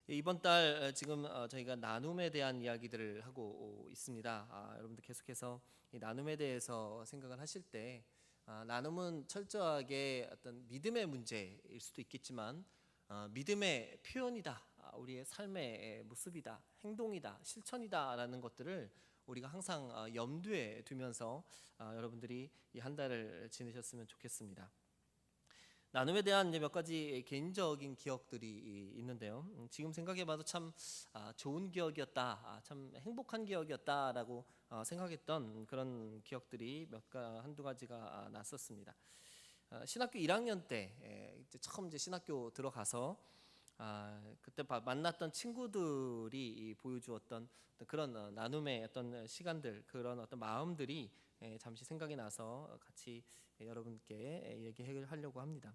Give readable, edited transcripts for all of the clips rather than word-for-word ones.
이번 달 지금 저희가 나눔에 대한 이야기들을 하고 있습니다. 여러분들 계속해서 이 나눔에 대해서 생각을 하실 때 나눔은 철저하게 어떤 믿음의 문제일 수도 있겠지만 믿음의 표현이다, 우리의 삶의 모습이다, 행동이다, 실천이다라는 것들을 우리가 항상 염두에 두면서 여러분들이 이 한 달을 지내셨으면 좋겠습니다. 나눔에 대한 이제 몇 가지 개인적인 기억들이 있는데요. 지금 생각해봐도 참 좋은 기억이었다, 참 행복한 기억이었다라고 생각했던 그런 기억들이 한두 가지가 났었습니다. 신학교 1학년 때 이제 처음 이제 신학교 들어가서 그때 만났던 친구들이 보여주었던 그런 나눔의 어떤 시간들, 그런 어떤 마음들이 잠시 생각이 나서 같이 여러분께 얘기하려고 합니다.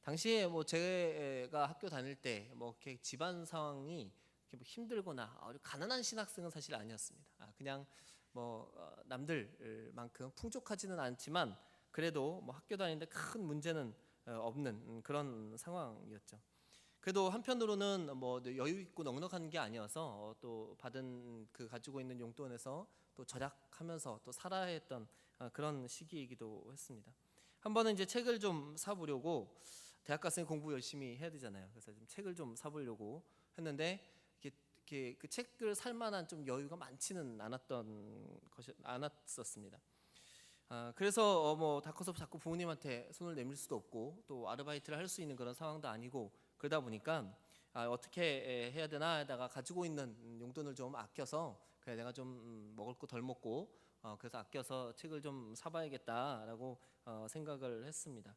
당시에 뭐 제가 학교 다닐 때 뭐 이렇게 집안 상황이 이렇게 뭐 힘들거나 가난한 신학생은 사실 아니었습니다. 그냥 뭐 남들만큼 풍족하지는 않지만 그래도 뭐 학교 다니는데 큰 문제는 없는 그런 상황이었죠. 그래도 한편으로는 뭐 여유 있고 넉넉한 게 아니어서 또 받은 그 가지고 있는 용돈에서 또 절약하면서 또 살아야 했던 그런 시기이기도 했습니다. 한 번은 이제 책을 좀 사보려고, 대학 갔으니 공부 열심히 해야 되잖아요. 그래서 좀 책을 좀 사보려고 했는데 이렇게 그 책을 살 만한 좀 여유가 많지는 않았었습니다. 그래서 뭐 다 커서 자꾸 부모님한테 손을 내밀 수도 없고 또 아르바이트를 할 수 있는 그런 상황도 아니고, 그러다 보니까 어떻게 해야 되나 하다가 가지고 있는 용돈을 좀 아껴서, 그래 내가 좀 먹을 거 덜 먹고 그래서 아껴서 책을 좀 사봐야겠다라고 생각을 했습니다.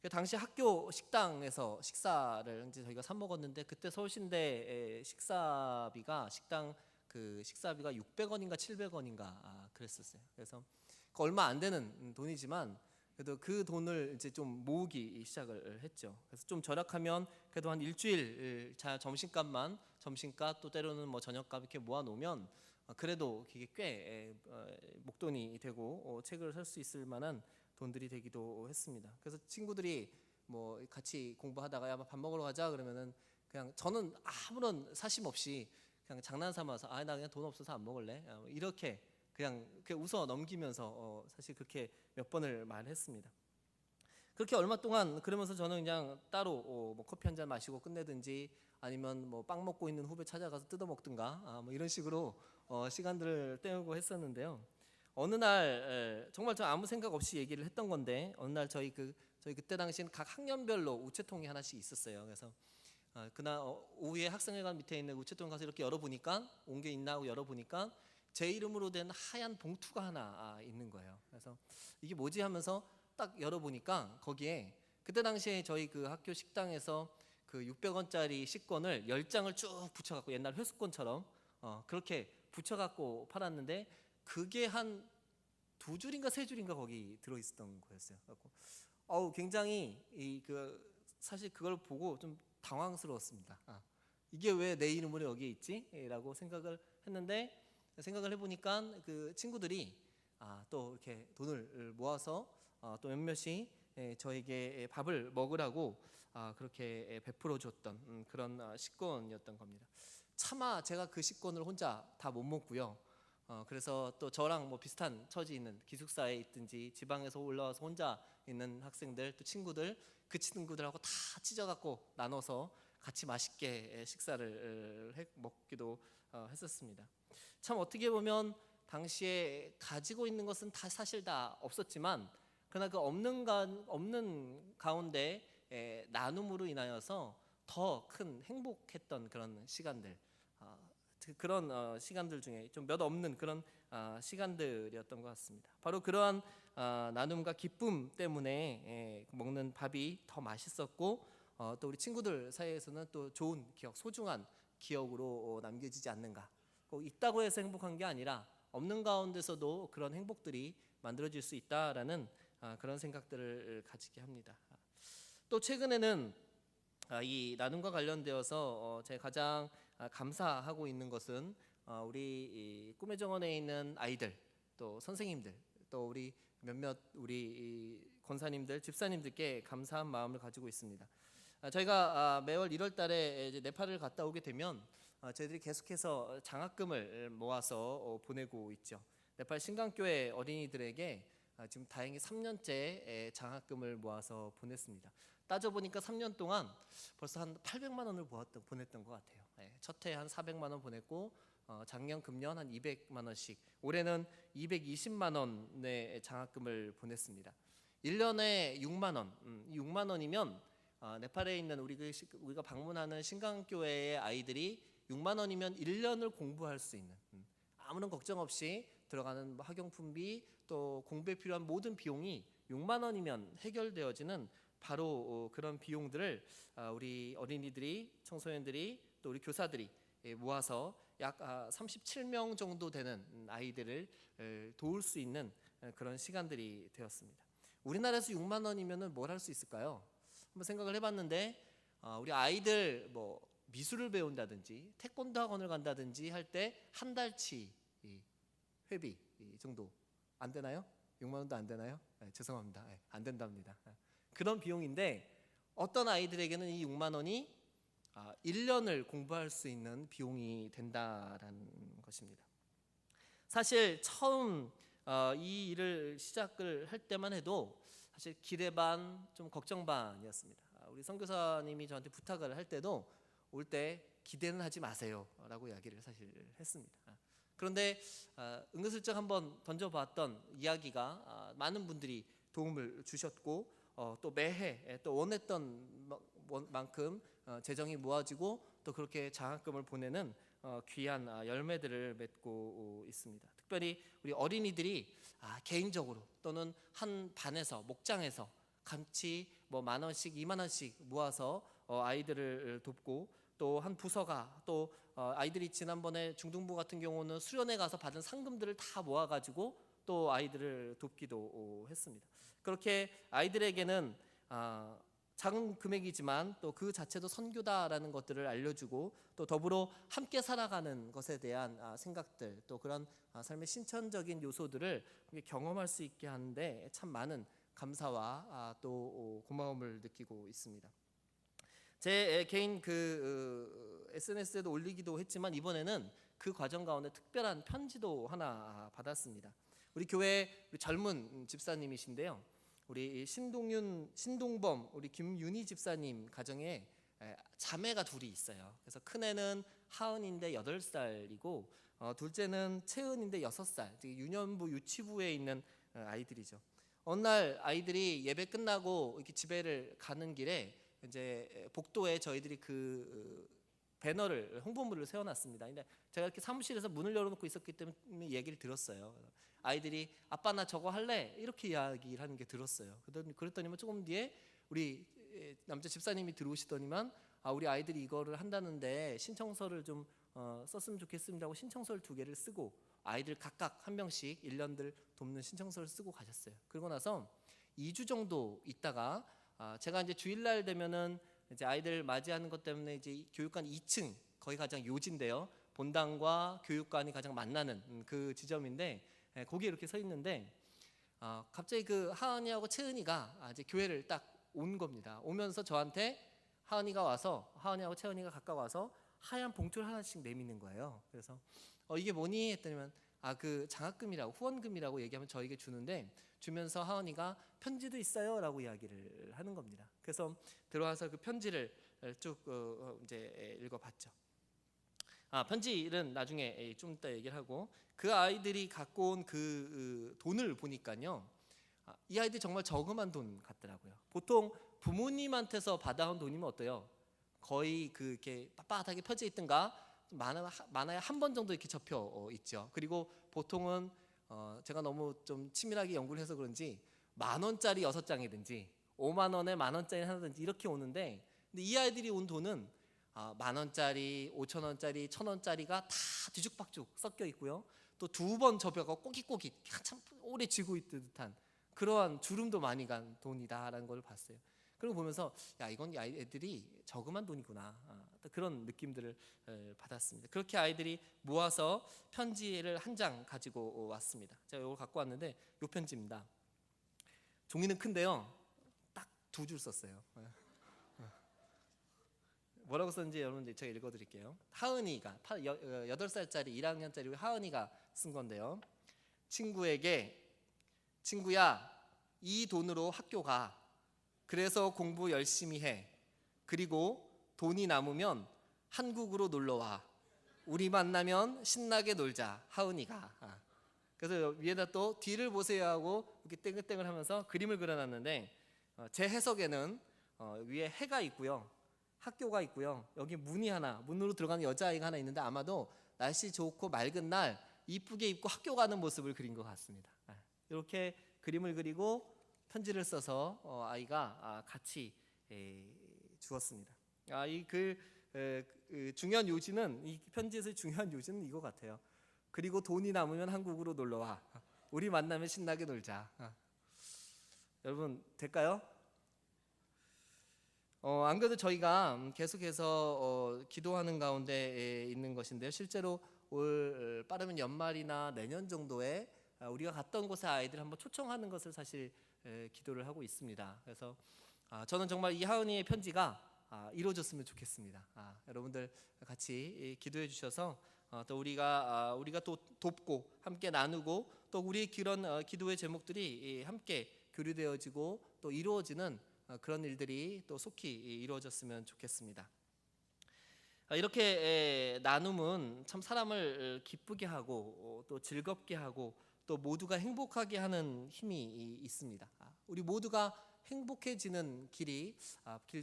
그 당시 학교 식당에서 식사를 이제 저희가 사 먹었는데, 그때 서울시내 식당 그 식사비가 600원인가 700원인가 그랬었어요. 그래서 얼마 안 되는 돈이지만 그래도 그 돈을 이제 좀 모으기 시작을 했죠. 그래서 좀 절약하면 그래도 한 일주일 점심값 또 때로는 뭐 저녁값 이렇게 모아 놓으면 그래도 이게 꽤 목돈이 되고 책을 살 수 있을 만한 돈들이 되기도 했습니다. 그래서 친구들이 뭐 같이 공부하다가 야 밥 먹으러 가자 그러면은 그냥 저는 아무런 사심 없이 그냥 장난 삼아서 나 그냥 돈 없어서 안 먹을래, 이렇게 그냥 웃어 넘기면서 사실 그렇게 몇 번을 말했습니다. 그렇게 얼마 동안 그러면서 저는 그냥 따로 뭐 커피 한 잔 마시고 끝내든지 아니면 뭐 빵 먹고 있는 후배 찾아가서 뜯어 먹든가 뭐 이런 식으로 시간들을 때우고 했었는데요. 어느 날 정말 저 아무 생각 없이 얘기를 했던 건데, 어느 날 저희 그때 당시엔 각 학년별로 우체통이 하나씩 있었어요. 그래서 그날 오후에 학생회관 밑에 있는 우체통 가서 이렇게 열어보니까 온 게 있나 하고 열어보니까 제 이름으로 된 하얀 봉투가 하나 있는 거예요. 그래서 이게 뭐지 하면서 딱 열어보니까 거기에 그때 당시에 저희 그 학교 식당에서 그 600원짜리 식권을 10장을 쭉 붙여갖고 옛날 회수권처럼 그렇게 붙여갖고 팔았는데, 그게 한 두 줄인가 세 줄인가 거기 들어있었던 거였어요. 굉장히 사실 그걸 보고 좀 당황스러웠습니다. 이게 왜 내 이름으로 여기에 있지? 라고 생각을 했는데, 생각을 해보니까 그 친구들이 또 이렇게 돈을 모아서 또 몇몇이 저에게 밥을 먹으라고 그렇게 베풀어 줬던 그런 식권이었던 겁니다. 차마 제가 그 식권을 혼자 다 못 먹고요. 그래서 또 저랑 뭐 비슷한 처지 있는 기숙사에 있든지 지방에서 올라와서 혼자 있는 학생들 또 그 친구들하고 다 찢어갖고 나눠서 같이 맛있게 식사를 먹기도 했었습니다. 참 어떻게 보면 당시에 가지고 있는 것은 다 사실 다 없었지만, 그러나 그 없는 가운데 나눔으로 인하여서 더 큰 행복했던 그런 시간들, 그런 시간들 중에 좀 몇 없는 그런 시간들이었던 것 같습니다. 바로 그러한 나눔과 기쁨 때문에 먹는 밥이 더 맛있었고, 또 우리 친구들 사이에서는 또 좋은 기억, 소중한 기억으로 남겨지지 않는가. 꼭 있다고 해서 행복한 게 아니라 없는 가운데서도 그런 행복들이 만들어질 수 있다라는 그런 생각들을 가지게 합니다. 또 최근에는 이 나눔과 관련되어서 제가 가장 감사하고 있는 것은 우리 꿈의 정원에 있는 아이들, 또 선생님들, 또 우리 몇몇 우리 권사님들, 집사님들께 감사한 마음을 가지고 있습니다. 저희가 매월 1월 달에 이제 네팔을 갔다 오게 되면 저희들이 계속해서 장학금을 모아서 보내고 있죠. 네팔 신강교회 어린이들에게 지금 다행히 3년째 장학금을 모아서 보냈습니다. 따져보니까 3년 동안 벌써 한 800만 원을 보냈던 것 같아요. 첫 해 한 400만 원 보냈고 작년 금년 한 200만 원씩, 올해는 220만 원의 장학금을 보냈습니다. 1년에 6만 원, 6만 원이면 네팔에 있는 우리가 방문하는 신강교회의 아이들이 6만 원이면 1년을 공부할 수 있는, 아무런 걱정 없이 들어가는 학용품비 또 공부에 필요한 모든 비용이 6만 원이면 해결되어지는 바로 그런 비용들을 우리 어린이들이, 청소년들이 또 우리 교사들이 모아서 약 37명 정도 되는 아이들을 도울 수 있는 그런 시간들이 되었습니다. 우리나라에서 6만 원이면은 뭘 할 수 있을까요? 한번 생각을 해봤는데 우리 아이들 뭐 미술을 배운다든지 태권도 학원을 간다든지 할 때 한 달치 회비 정도 안 되나요? 6만 원도 안 되나요? 죄송합니다. 안 된답니다. 그런 비용인데 어떤 아이들에게는 이 6만 원이 1년을 공부할 수 있는 비용이 된다라는 것입니다. 사실 처음 이 일을 시작을 할 때만 해도 사실 기대 반 좀 걱정 반이었습니다. 우리 선교사님이 저한테 부탁을 할 때도 올 때 기대는 하지 마세요라고 이야기를 사실 했습니다. 그런데 은근슬쩍 한번 던져봤던 이야기가 많은 분들이 도움을 주셨고 또 매해 또 원했던 만큼 재정이 모아지고 또 그렇게 장학금을 보내는 귀한 열매들을 맺고 있습니다. 특별히 우리 어린이들이 개인적으로 또는 한 반에서 목장에서 같이 뭐 만 원씩 2만 원씩 모아서 아이들을 돕고 또 한 부서가 또 아이들이 지난번에 중등부 같은 경우는 수련회 가서 받은 상금들을 다 모아가지고 또 아이들을 돕기도 했습니다. 그렇게 아이들에게는 작은 금액이지만 또 그 자체도 선교다라는 것들을 알려주고 또 더불어 함께 살아가는 것에 대한 생각들 또 그런 삶의 신천적인 요소들을 경험할 수 있게 하는데 참 많은 감사와 또 고마움을 느끼고 있습니다. 제 개인 SNS에도 올리기도 했지만 이번에는 그 과정 가운데 특별한 편지도 하나 받았습니다. 우리 교회 젊은 집사님이신데요. 우리 신동범 우리 김윤희 집사님 가정에 자매가 둘이 있어요. 그래서 큰애는 하은인데 8살이고 둘째는 채은인데 6살, 유년부 유치부에 있는 아이들이죠. 어느 날 아이들이 예배 끝나고 이렇게 집에를 가는 길에 이제 복도에 저희들이 그 배너를 홍보물을 세워놨습니다. 근데 제가 이렇게 사무실에서 문을 열어놓고 있었기 때문에 얘기를 들었어요. 아이들이 아빠 나 저거 할래? 이렇게 이야기를 하는 게 들었어요. 그랬더니만 조금 뒤에 우리 남자 집사님이 들어오시더니만 우리 아이들이 이거를 한다는데 신청서를 좀 썼으면 좋겠습니다 하고 신청서를 2개를 쓰고 아이들 각각 한 명씩 1년들 돕는 신청서를 쓰고 가셨어요. 그러고 나서 2주 정도 있다가 제가 이제 주일날 되면은 이제 아이들 맞이하는 것 때문에 이제 교육관 2층 거기 가장 요지인데요. 본당과 교육관이 가장 만나는 그 지점인데 거기에 이렇게 서 있는데 갑자기 그 하은이하고 채은이가 이제 교회를 딱 온 겁니다. 오면서 저한테 하은이하고 채은이가 가까워 와서 하얀 봉투를 하나씩 내미는 거예요. 그래서 이게 뭐니 했더니만 그 장학금이라고 후원금이라고 얘기하면 저에게 주는데 주면서 하은이가 편지도 있어요라고 이야기를 하는 겁니다. 그래서 들어와서 그 편지를 쭉 이제 읽어봤죠. 편지는 나중에 좀 이따 얘기를 하고 그 아이들이 갖고 온 그 돈을 보니까요. 이 아이들이 정말 저금한 돈 같더라고요. 보통 부모님한테서 받아온 돈이면 어때요? 거의 이렇게 빳빳하게 펴져 있든가 많아야 한 번 정도 이렇게 접혀 있죠. 그리고 보통은 제가 너무 좀 치밀하게 연구를 해서 그런지 10,000원짜리 6장이든지 5만 원에 10,000원짜리 하나든지 이렇게 오는데 근데 이 아이들이 온 돈은 10,000원짜리, 5,000원짜리, 1,000원짜리가 다 뒤죽박죽 섞여 있고요. 또 2번 접혀가 꼬깃꼬깃 한참 오래 쥐고 있는 듯한 그러한 주름도 많이 간 돈이다라는 걸 봤어요. 그리고 보면서 이건 아이들이 저금한 돈이구나 그런 느낌들을 받았습니다. 그렇게 아이들이 모아서 편지를 한 장 가지고 왔습니다. 제가 이걸 갖고 왔는데 이 편지입니다. 종이는 큰데요. 딱 2줄 썼어요. 뭐라고 썼는지 여러분 제가 읽어드릴게요. 하은이가 8살짜리 1학년짜리 하은이가 쓴 건데요. 친구에게 친구야 이 돈으로 학교 가. 그래서 공부 열심히 해. 그리고 돈이 남으면 한국으로 놀러 와. 우리 만나면 신나게 놀자. 하은이가. 그래서 위에다 또 뒤를 보세요 하고 이렇게 땡글땡글 하면서 그림을 그려놨는데 제 해석에는 위에 해가 있고요. 학교가 있고요. 여기 문으로 들어가는 여자아이가 하나 있는데 아마도 날씨 좋고 맑은 날 이쁘게 입고 학교 가는 모습을 그린 것 같습니다. 이렇게 그림을 그리고 편지를 써서 아이가 같이 주었습니다. 중요한 요지는 이 편지에서의 중요한 요지는 이거 같아요. 그리고 돈이 남으면 한국으로 놀러 와. 우리 만나면 신나게 놀자. 여러분 될까요? 안 그래도 저희가 계속해서 기도하는 가운데 있는 것인데요. 실제로 올 빠르면 연말이나 내년 정도에 우리가 갔던 곳에 아이들 한번 초청하는 것을 사실 기도를 하고 있습니다. 그래서 저는 정말 이 하은이의 편지가 이루어졌으면 좋겠습니다. 여러분들 같이 기도해 주셔서 또 우리가 또 돕고 함께 나누고 또 우리의 그런 기도의 제목들이 함께 교류되어지고 또 이루어지는 그런 일들이 또 속히 이루어졌으면 좋겠습니다. 이렇게 나눔은 참 사람을 기쁘게 하고 또 즐겁게 하고 또 모두가 행복하게 하는 힘이 있습니다. 우리 모두가 행복해지는 길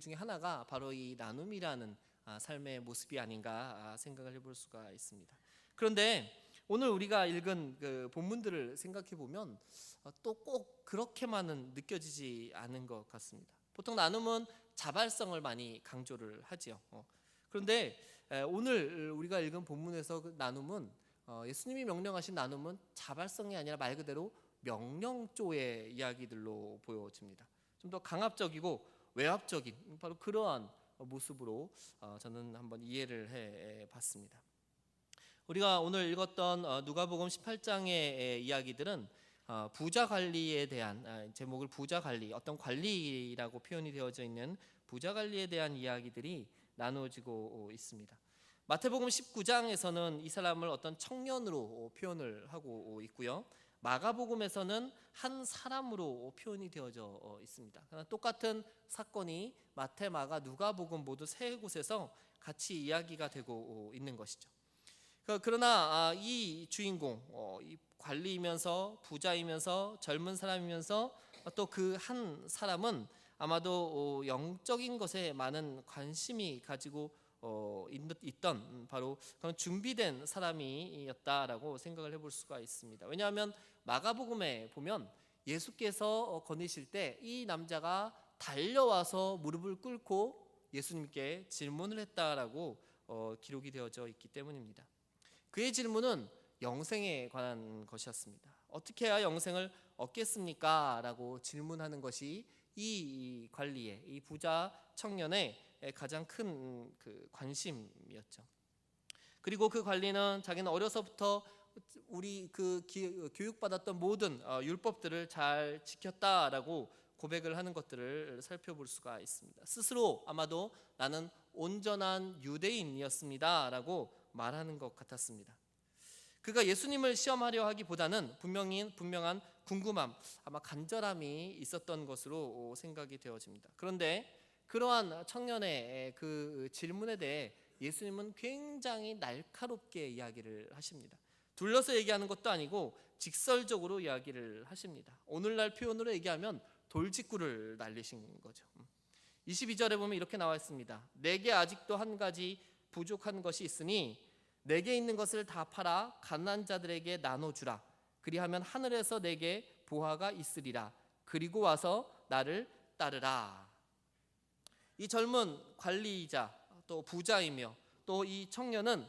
중에 하나가 바로 이 나눔이라는 삶의 모습이 아닌가 생각을 해볼 수가 있습니다. 그런데 오늘 우리가 읽은 그 본문들을 생각해 보면 또 꼭 그렇게만은 느껴지지 않은 것 같습니다. 보통 나눔은 자발성을 많이 강조를 하지요. 그런데 오늘 우리가 읽은 본문에서 그 나눔은 예수님이 명령하신 나눔은 자발성이 아니라 말 그대로 명령조의 이야기들로 보여집니다. 좀 더 강압적이고 외압적인 바로 그러한 모습으로 저는 한번 이해를 해봤습니다. 우리가 오늘 읽었던 누가복음 18장의 이야기들은 부자 관리에 대한 제목을 부자 관리, 어떤 관리라고 표현이 되어져 있는 부자 관리에 대한 이야기들이 나누어지고 있습니다. 마태복음 19장에서는 이 사람을 어떤 청년으로 표현을 하고 있고요. 마가복음에서는 한 사람으로 표현이 되어져 있습니다. 똑같은 사건이 마태, 마가, 누가복음 모두 세 곳에서 같이 이야기가 되고 있는 것이죠. 그러나 이 주인공, 이 관리이면서 부자이면서 젊은 사람이면서 또 그 한 사람은 아마도 영적인 것에 많은 관심이 가지고 있던 바로 그런 준비된 사람이었다라고 생각을 해볼 수가 있습니다. 왜냐하면 마가복음에 보면 예수께서 거니실 때 이 남자가 달려와서 무릎을 꿇고 예수님께 질문을 했다라고 기록이 되어져 있기 때문입니다. 그의 질문은 영생에 관한 것이었습니다. 어떻게 해야 영생을 얻겠습니까? 라고 질문하는 것이 이 관리의, 이 부자 청년의 가장 큰 그 관심이었죠. 그리고 그 관리는 자기는 어려서부터 우리 교육받았던 모든 율법들을 잘 지켰다라고 고백을 하는 것들을 살펴볼 수가 있습니다. 스스로 아마도 나는 온전한 유대인이었습니다라고 말하는 것 같았습니다. 그가 예수님을 시험하려 하기보다는 분명한 궁금함, 아마 간절함이 있었던 것으로 생각이 되어집니다. 그런데 그러한 청년의 그 질문에 대해 예수님은 굉장히 날카롭게 이야기를 하십니다. 둘러서 얘기하는 것도 아니고 직설적으로 이야기를 하십니다. 오늘날 표현으로 얘기하면 돌직구를 날리신 거죠. 22절에 보면 이렇게 나와 있습니다. 내게 아직도 한 가지 부족한 것이 있으니 내게 있는 것을 다 팔아 가난한 자들에게 나눠주라. 그리하면 하늘에서 내게 보화가 있으리라. 그리고 와서 나를 따르라. 이 젊은 관리이자 또 부자이며 또 이 청년은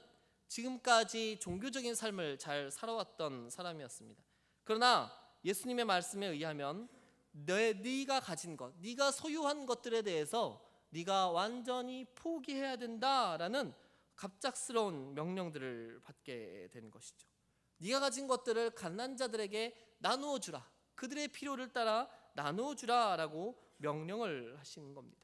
지금까지 종교적인 삶을 잘 살아왔던 사람이었습니다. 그러나 예수님의 말씀에 의하면 네가 가진 것, 네가 소유한 것들에 대해서 네가 완전히 포기해야 된다라는 갑작스러운 명령들을 받게 되는 것이죠. 네가 가진 것들을 가난한 자들에게 나누어 주라. 그들의 필요를 따라 나누어 주라라고 명령을 하시는 겁니다.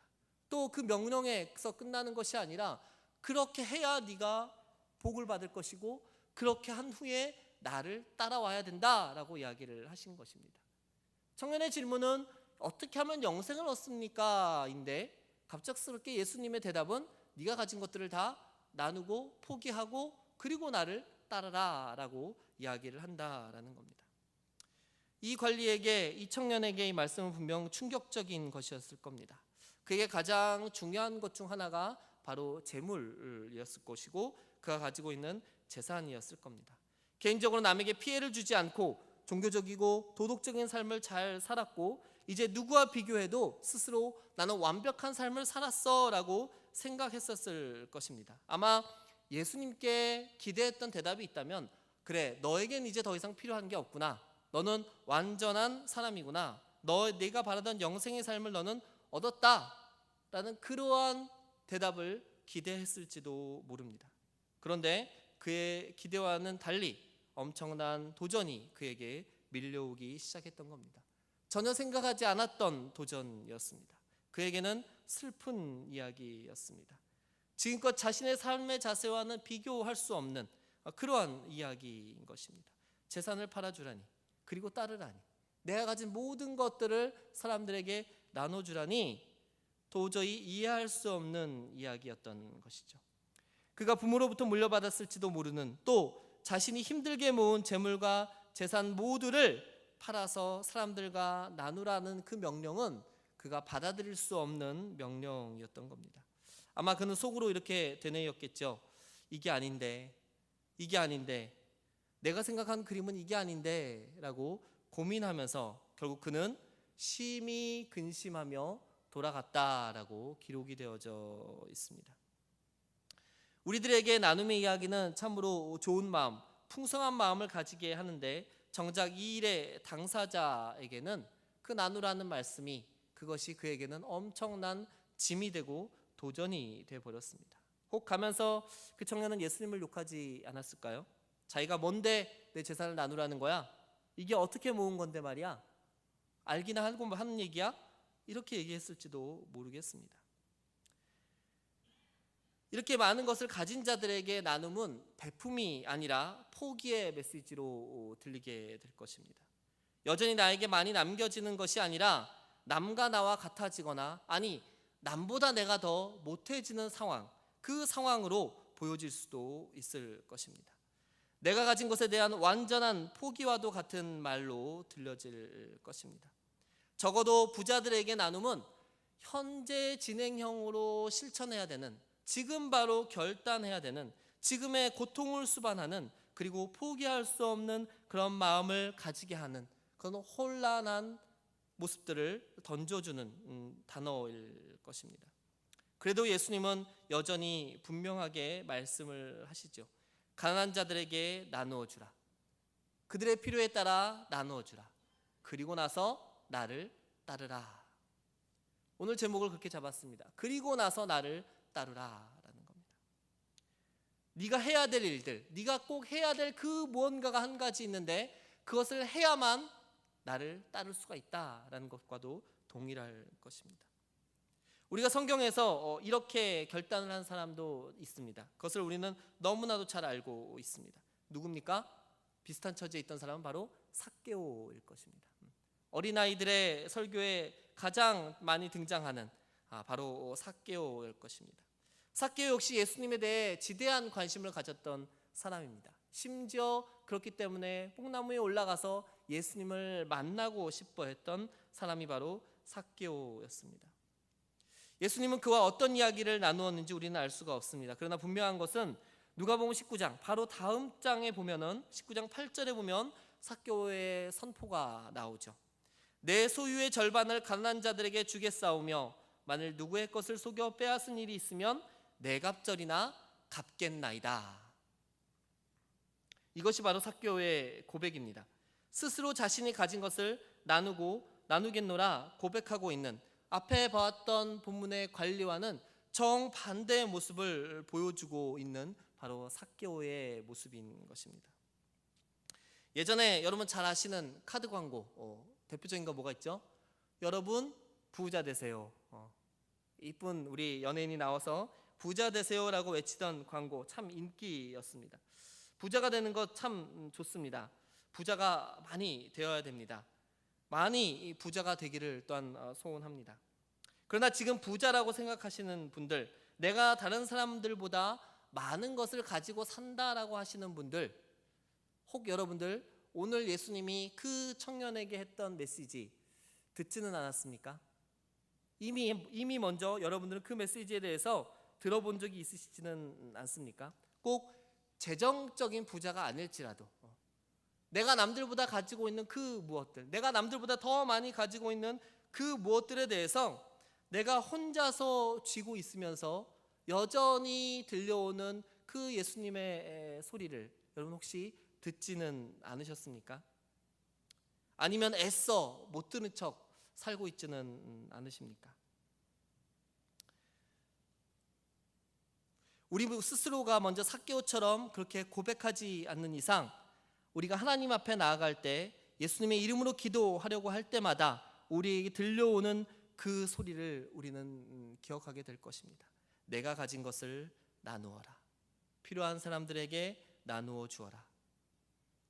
또 그 명령에서 끝나는 것이 아니라 그렇게 해야 네가 복을 받을 것이고 그렇게 한 후에 나를 따라와야 된다라고 이야기를 하신 것입니다. 청년의 질문은 어떻게 하면 영생을 얻습니까? 인데 갑작스럽게 예수님의 대답은 네가 가진 것들을 다 나누고 포기하고 그리고 나를 따르라 라고 이야기를 한다라는 겁니다. 이 관리에게, 이 청년에게 이 말씀은 분명 충격적인 것이었을 겁니다. 그에게 가장 중요한 것 중 하나가 바로 재물이었을 것이고 그가 가지고 있는 재산이었을 겁니다. 개인적으로 남에게 피해를 주지 않고 종교적이고 도덕적인 삶을 잘 살았고 이제 누구와 비교해도 스스로 나는 완벽한 삶을 살았어 라고 생각했었을 것입니다. 아마 예수님께 기대했던 대답이 있다면 그래, 너에겐 이제 더 이상 필요한 게 없구나. 너는 완전한 사람이구나. 내가 바라던 영생의 삶을 너는 얻었다 라는 그러한 대답을 기대했을지도 모릅니다. 그런데 그의 기대와는 달리 엄청난 도전이 그에게 밀려오기 시작했던 겁니다. 전혀 생각하지 않았던 도전이었습니다. 그에게는 슬픈 이야기였습니다. 지금껏 자신의 삶의 자세와는 비교할 수 없는 그러한 이야기인 것입니다. 재산을 팔아주라니, 그리고 따르라니, 내가 가진 모든 것들을 사람들에게 나눠주라니 도저히 이해할 수 없는 이야기였던 것이죠. 그가 부모로부터 물려받았을지도 모르는, 또 자신이 힘들게 모은 재물과 재산 모두를 팔아서 사람들과 나누라는 그 명령은 그가 받아들일 수 없는 명령이었던 겁니다. 아마 그는 속으로 이렇게 되뇌었겠죠. 이게 아닌데 내가 생각한 그림은 이게 아닌데 라고 고민하면서 결국 그는 심히 근심하며 돌아갔다라고 기록이 되어져 있습니다. 우리들에게 나눔의 이야기는 참으로 좋은 마음, 풍성한 마음을 가지게 하는데 정작 이 일의 당사자에게는 그 나누라는 말씀이, 그것이 그에게는 엄청난 짐이 되고 도전이 되어버렸습니다. 혹 가면서 그 청년은 예수님을 욕하지 않았을까요? 자기가 뭔데 내 재산을 나누라는 거야? 이게 어떻게 모은 건데 말이야? 알기나 하고 하는 얘기야? 이렇게 얘기했을지도 모르겠습니다. 이렇게 많은 것을 가진 자들에게 나눔은 베품이 아니라 포기의 메시지로 들리게 될 것입니다. 여전히 나에게 많이 남겨지는 것이 아니라 남과 나와 같아지거나, 아니 남보다 내가 더 못해지는 상황, 그 상황으로 보여질 수도 있을 것입니다. 내가 가진 것에 대한 완전한 포기와도 같은 말로 들려질 것입니다. 적어도 부자들에게 나눔은 현재 진행형으로 실천해야 되는, 지금 바로 결단해야 되는, 지금의 고통을 수반하는, 그리고 포기할 수 없는 그런 마음을 가지게 하는 그런 혼란한 모습들을 던져주는 단어일 것입니다. 그래도 예수님은 여전히 분명하게 말씀을 하시죠. 가난한 자들에게 나누어 주라. 그들의 필요에 따라 나누어 주라. 그리고 나서 나를 따르라. 오늘 제목을 그렇게 잡았습니다. 그리고 나서 나를 따르라라는 겁니다. 네가 해야 될 일들, 네가 꼭 해야 될 그 무언가가 한 가지 있는데 그것을 해야만 나를 따를 수가 있다라는 것과도 동일할 것입니다. 우리가 성경에서 이렇게 결단을 한 사람도 있습니다. 그것을 우리는 너무나도 잘 알고 있습니다. 누굽니까? 비슷한 처지에 있던 사람은 바로 삭개오일 것입니다. 어린아이들의 설교에 가장 많이 등장하는 바로 삭개오일 것입니다. 삭개오 역시 예수님에 대해 지대한 관심을 가졌던 사람입니다. 심지어 그렇기 때문에 뽕나무에 올라가서 예수님을 만나고 싶어 했던 사람이 바로 삭개오였습니다. 예수님은 그와 어떤 이야기를 나누었는지 우리는 알 수가 없습니다. 그러나 분명한 것은 누가복음 19장 바로 다음 장에 보면은 19장 8절에 보면 삭개오의 선포가 나오죠. 내 소유의 절반을 가난한 자들에게 주겠사오며 만일 누구의 것을 속여 빼앗은 일이 있으면 내 갑절이나 갚겠나이다. 이것이 바로 삭개오의 고백입니다. 스스로 자신이 가진 것을 나누겠노라 고백하고 있는, 앞에 봤던 본문의 관리와는 정반대의 모습을 보여주고 있는 바로 삭개오의 모습인 것입니다. 예전에 여러분 잘 아시는 카드 광고, 대표적인 거 뭐가 있죠? 여러분 부자 되세요. 이쁜 우리 연예인이 나와서 부자 되세요라고 외치던 광고 참 인기였습니다. 부자가 되는 것 참 좋습니다. 부자가 많이 되어야 됩니다. 많이 부자가 되기를 또한 소원합니다. 그러나 지금 부자라고 생각하시는 분들, 내가 다른 사람들보다 많은 것을 가지고 산다라고 하시는 분들, 혹 여러분들 오늘 예수님이 그 청년에게 했던 메시지 듣지는 않았습니까? 이미 먼저 여러분들은 그 메시지에 대해서 들어본 적이 있으시지는 않습니까? 꼭 재정적인 부자가 아닐지라도 내가 남들보다 가지고 있는 그 무엇들, 내가 남들보다 더 많이 가지고 있는 그 무엇들에 대해서 내가 혼자서 쥐고 있으면서 여전히 들려오는 그 예수님의 소리를 여러분 혹시 듣지는 않으셨습니까? 아니면 애써 못 들은 척 살고 있지는 않으십니까? 우리 스스로가 먼저 삭개오처럼 그렇게 고백하지 않는 이상 우리가 하나님 앞에 나아갈 때 예수님의 이름으로 기도하려고 할 때마다 우리에게 들려오는 그 소리를 우리는 기억하게 될 것입니다. 내가 가진 것을 나누어라. 필요한 사람들에게 나누어 주어라.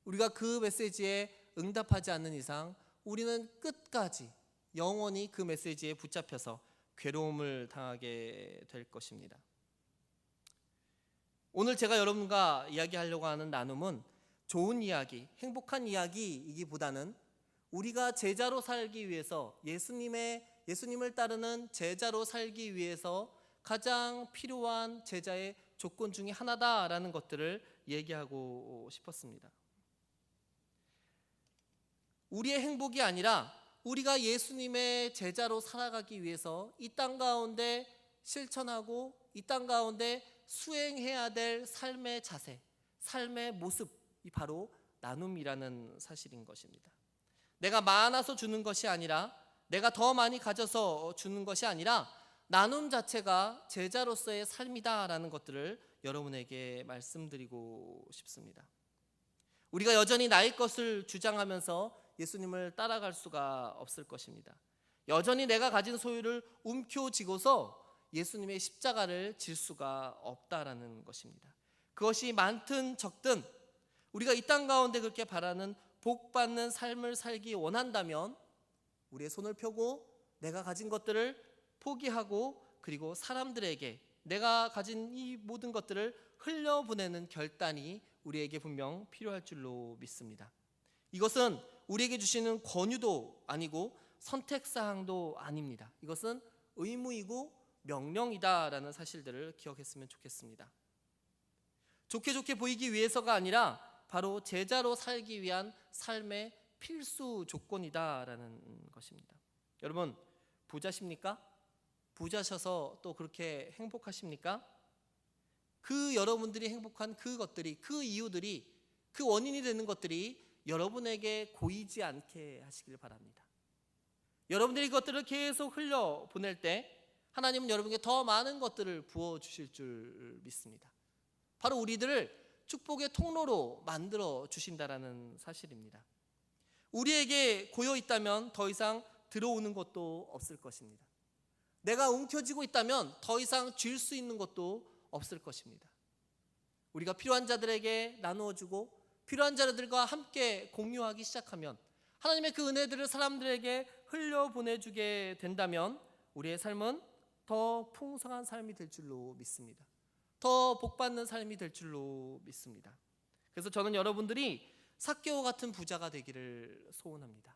우리가 그 메시지에 응답하지 않는 이상 우리는 끝까지 영원히 그 메시지에 붙잡혀서 괴로움을 당하게 될 것입니다. 오늘 제가 여러분과 이야기하려고 하는 나눔은 좋은 이야기, 행복한 이야기이기보다는 우리가 제자로 살기 위해서 예수님을 따르는 제자로 살기 위해서 가장 필요한 제자의 조건 중에 하나다라는 것들을 얘기하고 싶었습니다. 우리의 행복이 아니라 우리가 예수님의 제자로 살아가기 위해서 이 땅 가운데 실천하고 이 땅 가운데 수행해야 될 삶의 자세, 삶의 모습이 바로 나눔이라는 사실인 것입니다. 내가 많아서 주는 것이 아니라, 내가 더 많이 가져서 주는 것이 아니라 나눔 자체가 제자로서의 삶이다라는 것들을 여러분에게 말씀드리고 싶습니다. 우리가 여전히 나의 것을 주장하면서 예수님을 따라갈 수가 없을 것입니다. 여전히 내가 가진 소유를 움켜쥐고서 예수님의 십자가를 질 수가 없다라는 것입니다. 그것이 많든 적든 우리가 이 땅 가운데 그렇게 바라는 복받는 삶을 살기 원한다면 우리의 손을 펴고 내가 가진 것들을 포기하고 그리고 사람들에게 내가 가진 이 모든 것들을 흘려보내는 결단이 우리에게 분명 필요할 줄로 믿습니다. 이것은 우리에게 주시는 권유도 아니고 선택사항도 아닙니다. 이것은 의무이고 명령이다라는 사실들을 기억했으면 좋겠습니다. 좋게 보이기 위해서가 아니라 바로 제자로 살기 위한 삶의 필수 조건이다라는 것입니다. 여러분 부자십니까? 부자셔서 또 그렇게 행복하십니까? 그 여러분들이 행복한 그것들이, 그 이유들이, 그 원인이 되는 것들이 여러분에게 고이지 않게 하시길 바랍니다. 여러분들이 그것들을 계속 흘려보낼 때 하나님은 여러분에게 더 많은 것들을 부어주실 줄 믿습니다. 바로 우리들을 축복의 통로로 만들어 주신다라는 사실입니다. 우리에게 고여 있다면 더 이상 들어오는 것도 없을 것입니다. 내가 움켜쥐고 있다면 더 이상 줄 수 있는 것도 없을 것입니다. 우리가 필요한 자들에게 나누어주고 필요한 자들과 함께 공유하기 시작하면 하나님의 그 은혜들을 사람들에게 흘려보내주게 된다면 우리의 삶은 더 풍성한 삶이 될 줄로 믿습니다. 더 복받는 삶이 될 줄로 믿습니다. 그래서 저는 여러분들이 삭개오 같은 부자가 되기를 소원합니다.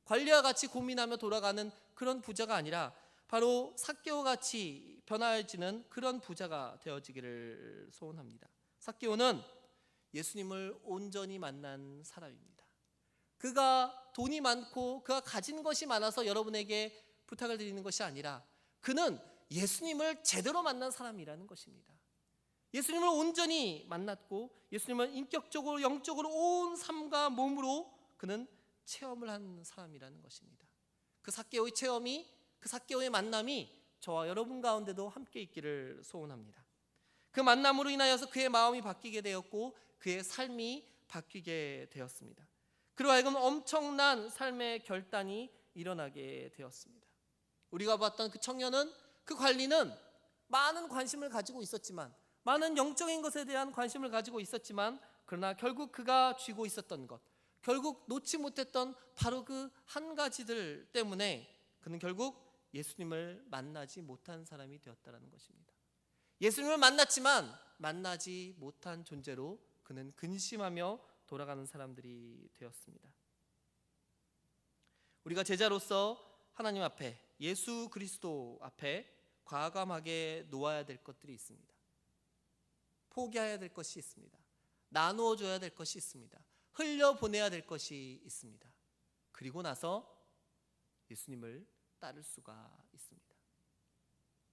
관리와 같이 고민하며 돌아가는 그런 부자가 아니라 바로 삭개오 같이 변화해지는 그런 부자가 되어지기를 소원합니다. 삭개오는 예수님을 온전히 만난 사람입니다. 그가 돈이 많고 그가 가진 것이 많아서 여러분에게 부탁을 드리는 것이 아니라 그는 예수님을 제대로 만난 사람이라는 것입니다. 예수님을 온전히 만났고 예수님을 인격적으로 영적으로 온 삶과 몸으로 그는 체험을 한 사람이라는 것입니다. 그 삭개오의 체험이, 그 삭개오의 만남이 저와 여러분 가운데도 함께 있기를 소원합니다. 그 만남으로 인하여서 그의 마음이 바뀌게 되었고 그의 삶이 바뀌게 되었습니다. 그로 하여금 엄청난 삶의 결단이 일어나게 되었습니다. 우리가 봤던 그 청년은 그 관리는 많은 관심을 가지고 있었지만, 많은 영적인 것에 대한 관심을 가지고 있었지만, 그러나 결국 그가 쥐고 있었던 것, 결국 놓지 못했던 바로 그 한 가지들 때문에 그는 결국 예수님을 만나지 못한 사람이 되었다는 것입니다. 예수님을 만났지만 만나지 못한 존재로 그는 근심하며 돌아가는 사람들이 되었습니다. 우리가 제자로서 하나님 앞에, 예수 그리스도 앞에 과감하게 놓아야 될 것들이 있습니다. 포기해야 될 것이 있습니다. 나누어 줘야 될 것이 있습니다. 흘려보내야 될 것이 있습니다. 그리고 나서 예수님을 따를 수가 있습니다.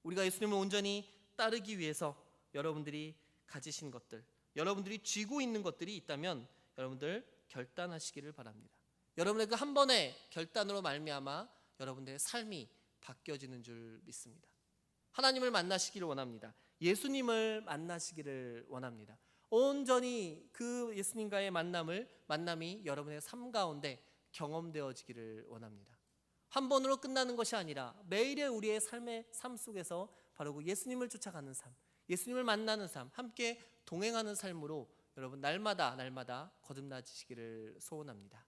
우리가 예수님을 온전히 따르기 위해서 여러분들이 가지신 것들, 여러분들이 쥐고 있는 것들이 있다면 여러분들 결단하시기를 바랍니다. 여러분의 그 한 번의 결단으로 말미암아 여러분들의 삶이 바뀌어지는 줄 믿습니다. 하나님을 만나시기를 원합니다. 예수님을 만나시기를 원합니다. 온전히 그 예수님과의 만남이 여러분의 삶 가운데 경험되어지기를 원합니다. 한 번으로 끝나는 것이 아니라 매일의 우리의 삶 속에서 바로 그 예수님을 쫓아가는 삶, 예수님을 만나는 삶, 함께 동행하는 삶으로 여러분 날마다 거듭나시기를 소원합니다.